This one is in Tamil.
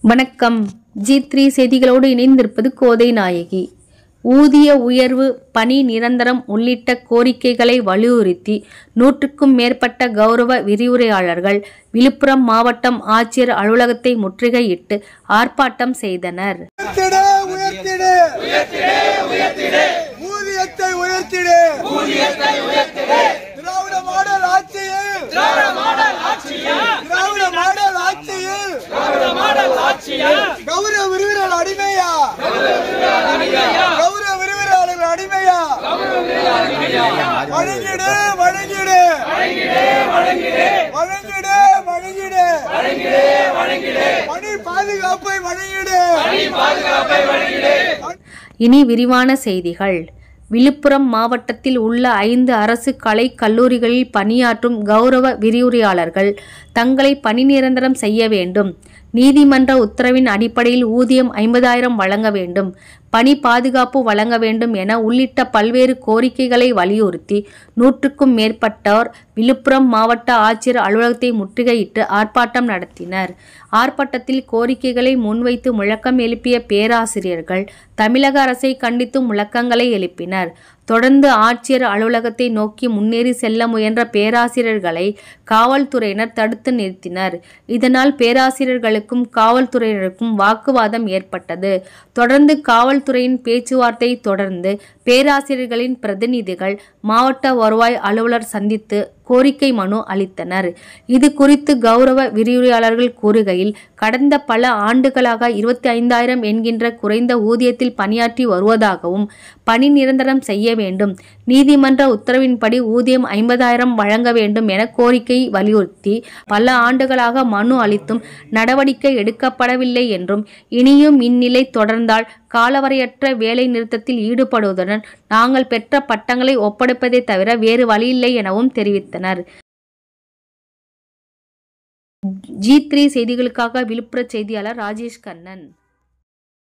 வணக்கம். G3 செய்திகளோடு இணைந்திருப்பது கோதை நாயகி. ஊதிய உயர்வு, பணி நிரந்தரம் உள்ளிட்ட கோரிக்கைகளை வலியுறுத்தி 100க்கும் மேற்பட்ட கௌரவ விரிவுரையாளர்கள் விழுப்புரம் மாவட்டம் ஆட்சியர் அலுவலகத்தை முற்றுகையிட்டு ஆர்ப்பாட்டம் செய்தனர். கௌரவ விரிவுரையாளர் அடிமையா? கௌரவ விரிவுரையாளர் அடிமையா? வழங்கிடு வழங்கிடு வழங்கிடு வழங்கிடு பணி பாதுகாப்பை வழங்கிடு. இனி விரிவான செய்திகள். விழுப்புரம் மாவட்டத்தில் உள்ள 5 அரசு கலை கல்லூரிகளில் பணியாற்றும் கௌரவ விரிவுரையாளர்கள் தங்களை பணி நிரந்தரம் செய்ய வேண்டும். நீதிமன்ற உத்தரவின் அடிப்படையில் ஊதியம் 50,000 வழங்க வேண்டும். பணி பாதுகாப்பு வழங்க வேண்டும் என உள்ளிட்ட பல்வேறு கோரிக்கைகளை வலியுறுத்தி 100க்கும் மேற்பட்டோர் விழுப்புரம் மாவட்ட ஆட்சியர் அலுவலகத்தை முற்றுகையிட்டு ஆர்ப்பாட்டம் நடத்தினர். ஆர்ப்பாட்டத்தில் கோரிக்கைகளை முன்வைத்து முழக்கம் எழுப்பிய பேராசிரியர்கள் தமிழக அரசை கண்டித்து முழக்கங்களை எழுப்பினர். தொடர்ந்து ஆட்சியர் அலுவலகத்தை நோக்கி முன்னேறி செல்ல முயன்ற பேராசிரியர்களை காவல்துறையினர் தடுத்து நிறுத்தினர். இதனால் பேராசிரியர்களுக்கும் காவல்துறையினருக்கும் வாக்குவாதம் ஏற்பட்டது. தொடர்ந்து காவல்துறையின் பேச்சுவார்த்தை தொடர்ந்து பேராசிரியர்களின் பிரதிநிதிகள் மாவட்ட வருவாய் அலுவலர் சந்தித்து கோரிக்கை மனு அளித்தனர். இது குறித்து கௌரவ விரிவுரையாளர்கள் கூறுகையில், கடந்த பல ஆண்டுகளாக 25,000 என்கின்ற குறைந்த ஊதியத்தில் பணியாற்றி வருவதாகவும் பணி நிரந்தரம் செய்ய வேண்டும், நீதிமன்ற உத்தரவின்படி ஊதியம் 50,000 வழங்க வேண்டும் என கோரிக்கை வலியுறுத்தி பல ஆண்டுகளாக மனு அளித்தும் நடவடிக்கை எடுக்கப்படவில்லை என்றும், இனியும் இந்நிலை தொடர்ந்தால் காலவரையற்ற வேலை நிறுத்தத்தில் ஈடுபடுவதுடன் நாங்கள் பெற்ற பட்டங்களை ஒப்படைப்பதை தவிர வேறு வழியில்லை எனவும் தெரிவித்தனர். G3 செய்திகளுக்காக விழுப்புர செய்தியாளர் ராஜேஷ் கண்ணன்.